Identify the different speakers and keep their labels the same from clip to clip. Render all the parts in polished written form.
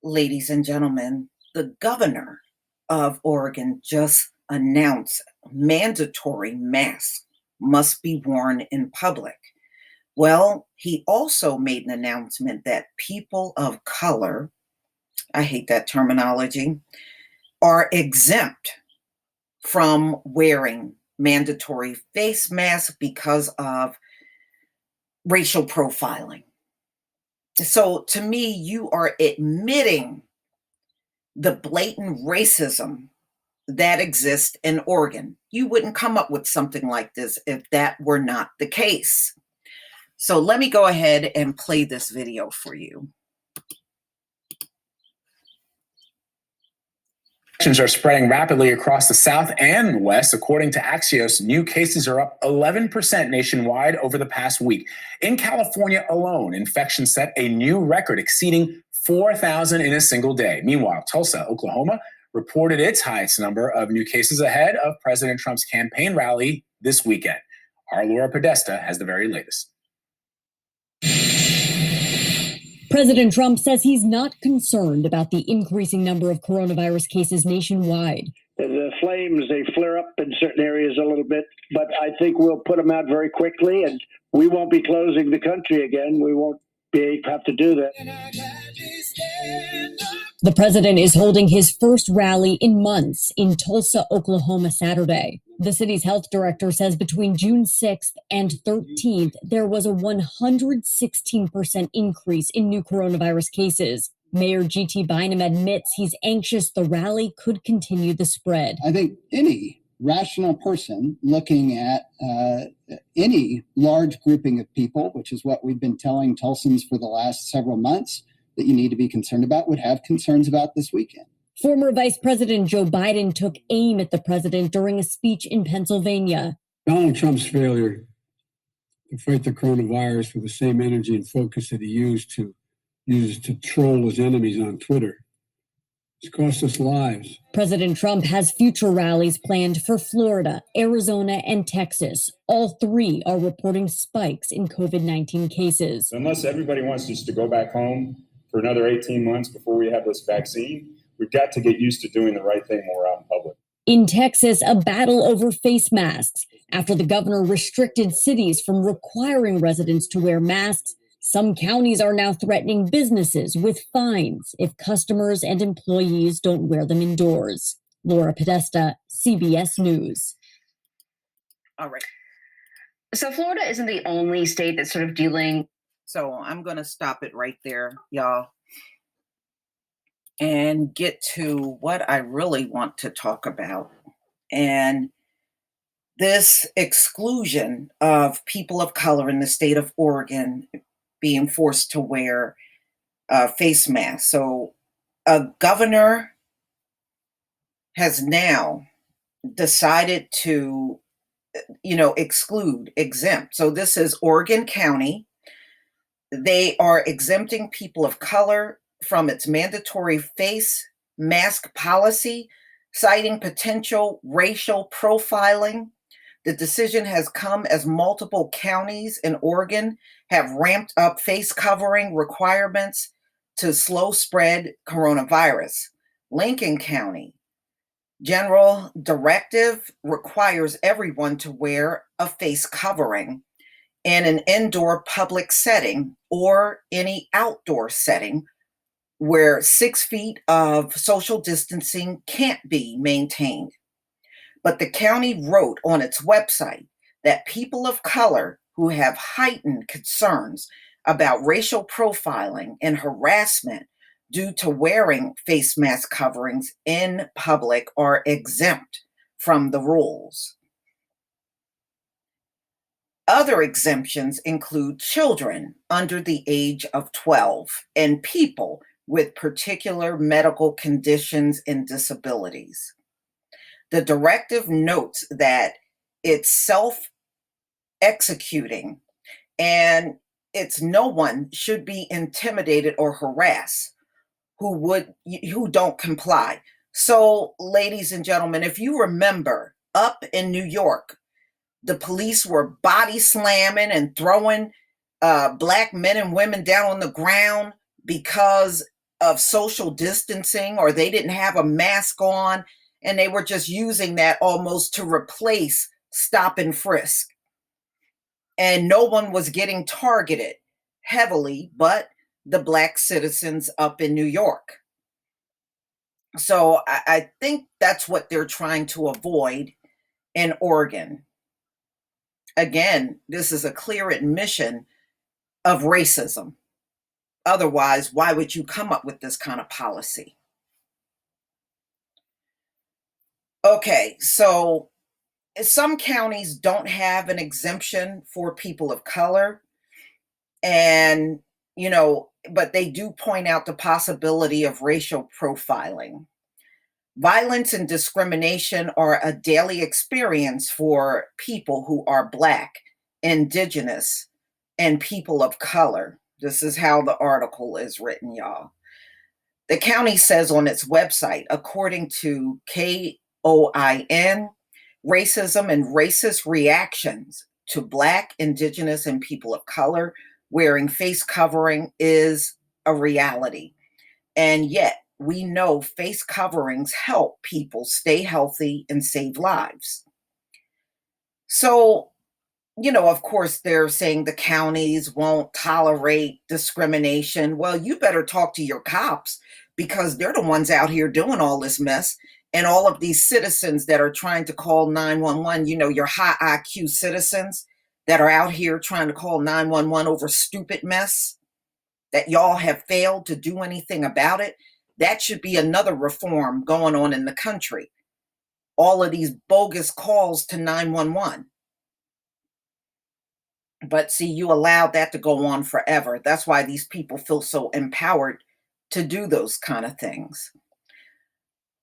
Speaker 1: Ladies and gentlemen, the governor of Oregon just announced mandatory masks must be worn in public. Well, he also made an announcement that people of color, I hate that terminology, are exempt from wearing mandatory face masks because of racial profiling. So to me, you are admitting the blatant racism that exists in Oregon. You wouldn't come up with something like this if that were not the case. So let me go ahead and play this video for you.
Speaker 2: Infections are spreading rapidly across the South and West. According to Axios, new cases are up 11% nationwide over the past week. In California alone, infections set a new record exceeding 4,000 in a single day. Meanwhile, Tulsa, Oklahoma, reported its highest number of new cases ahead of President Trump's campaign rally this weekend. Our Laura Podesta has the very latest.
Speaker 3: President Trump says he's not concerned about the increasing number of coronavirus cases nationwide.
Speaker 4: The flames, they flare up in certain areas a little bit, but I think we'll put them out very quickly, and we won't be closing the country again. We won't have to do that.
Speaker 3: The president is holding his first rally in months in Tulsa, Oklahoma, Saturday. The city's health director says between June 6th and 13th, there was a 116% increase in new coronavirus cases. Mayor G.T. Bynum admits he's anxious the rally could continue the spread.
Speaker 5: I think any rational person looking at any large grouping of people, which is what we've been telling Tulsans for the last several months, that you need to be concerned about, would have concerns about this weekend.
Speaker 3: Former Vice President Joe Biden took aim at the president during a speech in Pennsylvania.
Speaker 6: Donald Trump's failure to fight the coronavirus with the same energy and focus that he uses to troll his enemies on Twitter. It's cost us lives.
Speaker 3: President Trump has future rallies planned for Florida, Arizona, and Texas. All three are reporting spikes in COVID-19 cases.
Speaker 7: Unless everybody wants just to go back home for another 18 months before we have this vaccine, we've got to get used to doing the right thing when we're out in public.
Speaker 3: In Texas, a battle over face masks. After the governor restricted cities from requiring residents to wear masks, some counties are now threatening businesses with fines if customers and employees don't wear them indoors. Laura Podesta, CBS News.
Speaker 1: All right.
Speaker 8: So Florida isn't the only state that's sort of dealing.
Speaker 1: So I'm going to stop it right there, y'all, and get to what I really want to talk about. And this exclusion of people of color in the state of Oregon being forced to wear face masks. So a governor has now decided to, exempt. So this is Oregon County. They are exempting people of color from its mandatory face mask policy, citing potential racial profiling. The decision has come as multiple counties in Oregon have ramped up face covering requirements to slow spread coronavirus. Lincoln County general directive requires everyone to wear a face covering in an indoor public setting or any outdoor setting where 6 feet of social distancing can't be maintained. But the county wrote on its website that people of color who have heightened concerns about racial profiling and harassment due to wearing face mask coverings in public are exempt from the rules. Other exemptions include children under the age of 12 and people with particular medical conditions and disabilities. The directive notes that it's self-executing and no one should be intimidated or harassed who don't comply. So, ladies and gentlemen, if you remember up in New York, the police were body slamming and throwing black men and women down on the ground because of social distancing, or they didn't have a mask on, and they were just using that almost to replace stop and frisk. And no one was getting targeted heavily but the Black citizens up in New York. So I think that's what they're trying to avoid in Oregon. Again, this is a clear admission of racism. Otherwise, why would you come up with this kind of policy? Okay, so some counties don't have an exemption for people of color. And, but they do point out the possibility of racial profiling. Violence and discrimination are a daily experience for people who are Black, Indigenous, and people of color. This is how the article is written, y'all. The county says on its website, according to KOIN, racism and racist reactions to Black, Indigenous, and people of color wearing face covering is a reality. And yet, we know face coverings help people stay healthy and save lives. So, of course, they're saying the counties won't tolerate discrimination. Well, you better talk to your cops, because they're the ones out here doing all this mess. And all of these citizens that are trying to call 911, your high IQ citizens that are out here trying to call 911 over stupid mess that y'all have failed to do anything about it. That should be another reform going on in the country. All of these bogus calls to 911. But see, you allowed that to go on forever. That's why these people feel so empowered to do those kind of things.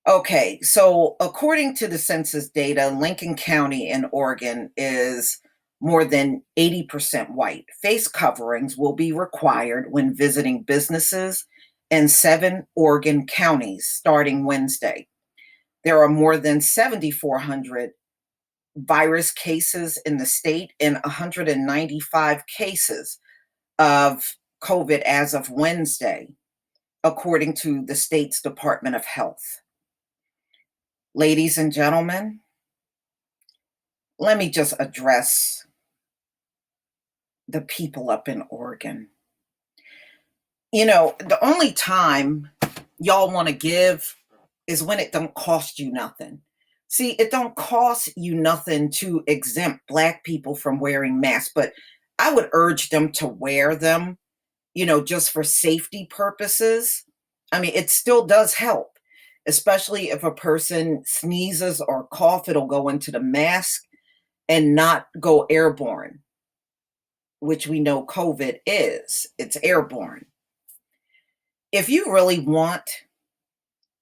Speaker 1: Okay, so according to the census data, Lincoln County in Oregon is more than 80% white. Face coverings will be required when visiting businesses in 7 Oregon counties starting Wednesday. There are more than 7,400 virus cases in the state and 195 cases of COVID as of Wednesday, according to the state's Department of Health. Ladies and gentlemen, let me just address the people up in Oregon. The only time y'all want to give is when it don't cost you nothing. See, it don't cost you nothing to exempt Black people from wearing masks, but I would urge them to wear them, just for safety purposes. I mean, it still does help, especially if a person sneezes or cough, it'll go into the mask and not go airborne, which we know COVID is. It's airborne. If you really want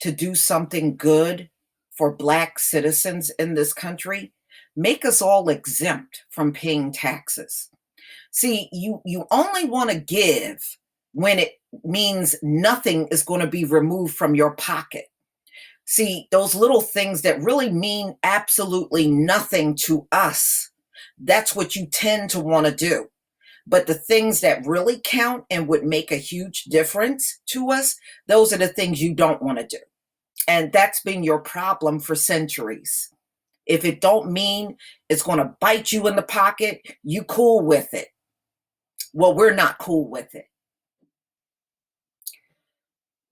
Speaker 1: to do something good for Black citizens in this country, make us all exempt from paying taxes. See, you only want to give when it means nothing is going to be removed from your pocket. See, those little things that really mean absolutely nothing to us, that's what you tend to want to do. But the things that really count and would make a huge difference to us, those are the things you don't want to do. And that's been your problem for centuries. If it don't mean it's going to bite you in the pocket, you cool with it. Well, we're not cool with it.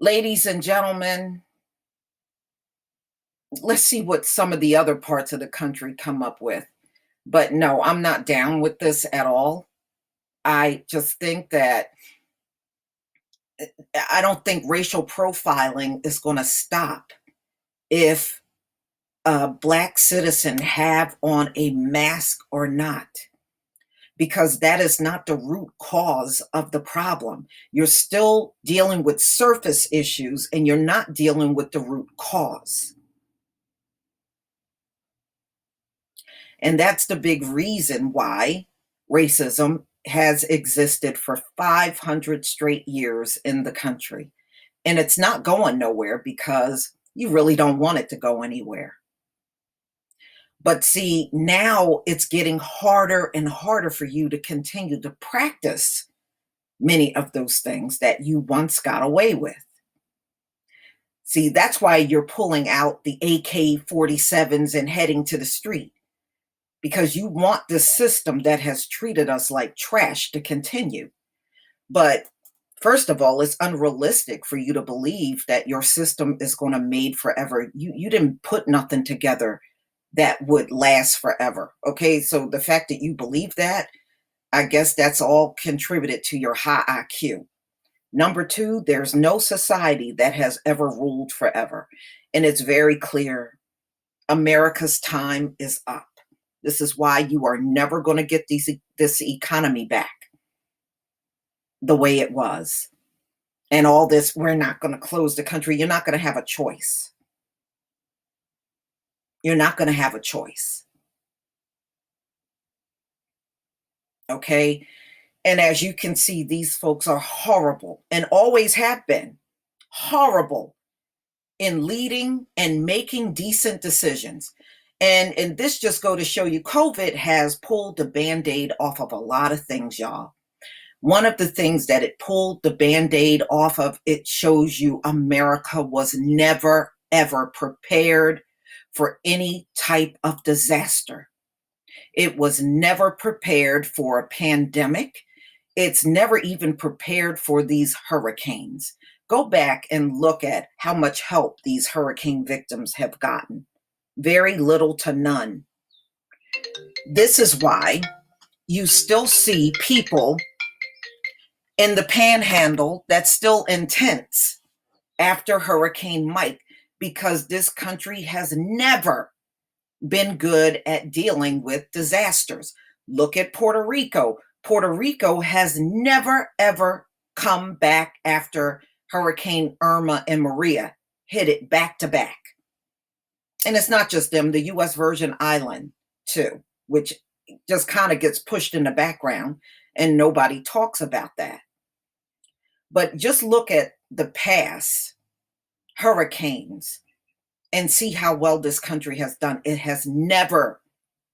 Speaker 1: Ladies and gentlemen, let's see what some of the other parts of the country come up with. But no, I'm not down with this at all. I just think that I don't think racial profiling is going to stop if a Black citizen have on a mask or not, because that is not the root cause of the problem. You're still dealing with surface issues and you're not dealing with the root cause. And that's the big reason why racism has existed for 500 straight years in the country. And it's not going nowhere because you really don't want it to go anywhere. But see, now it's getting harder and harder for you to continue to practice many of those things that you once got away with. See, that's why you're pulling out the AK-47s and heading to the street, because you want this system that has treated us like trash to continue. But first of all, it's unrealistic for you to believe that your system is going to made forever. You didn't put nothing together that would last forever. Okay, so the fact that you believe that, I guess that's all contributed to your high IQ. Number two, there's no society that has ever ruled forever. And it's very clear America's time is up. This is why you are never going to get this economy back the way it was. And all this, we're not going to close the country. You're not going to have a choice. You're not going to have a choice. Okay? And as you can see, these folks are horrible and always have been horrible in leading and making decent decisions. And this just go to show you, COVID has pulled the Band-Aid off of a lot of things, y'all. One of the things that it pulled the Band-Aid off of, it shows you America was never, ever prepared for any type of disaster. It was never prepared for a pandemic. It's never even prepared for these hurricanes. Go back and look at how much help these hurricane victims have gotten. Very little to none. This is why you still see people in the panhandle that's still intense after Hurricane Mike, because this country has never been good at dealing with disasters. Look at Puerto Rico. Puerto Rico has never, ever come back after Hurricane Irma and Maria hit it back to back. And it's not just them, the U.S. Virgin Island too, which just kind of gets pushed in the background and nobody talks about that. But just look at the past hurricanes and see how well this country has done. It has never,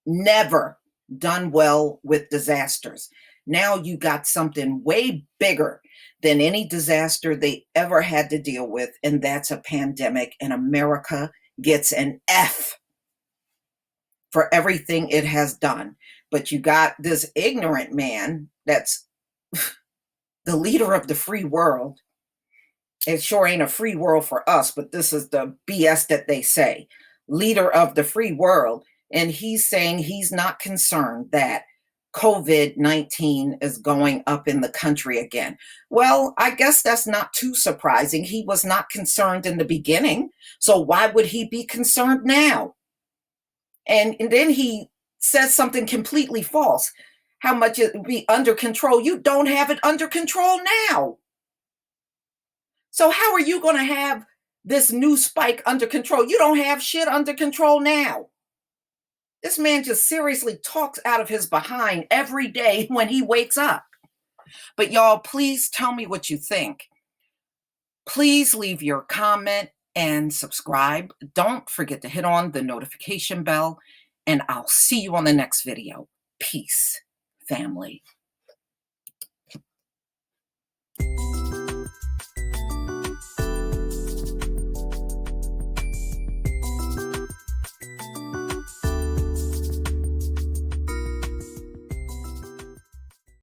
Speaker 1: never done well with disasters. Now you got something way bigger than any disaster they ever had to deal with, and that's a pandemic, and America gets an F for everything it has done. But you got this ignorant man that's the leader of the free world. It sure ain't a free world for us, but this is the BS that they say. Leader of the free world. And he's saying he's not concerned that COVID-19 is going up in the country again. Well, I guess that's not too surprising. He was not concerned in the beginning. So why would he be concerned now? And then he says something completely false. How much it would be under control? You don't have it under control now. So how are you going to have this new spike under control? You don't have shit under control now. This man just seriously talks out of his behind every day when he wakes up. But y'all, please tell me what you think. Please leave your comment and subscribe. Don't forget to hit on the notification bell, and I'll see you on the next video. Peace, family.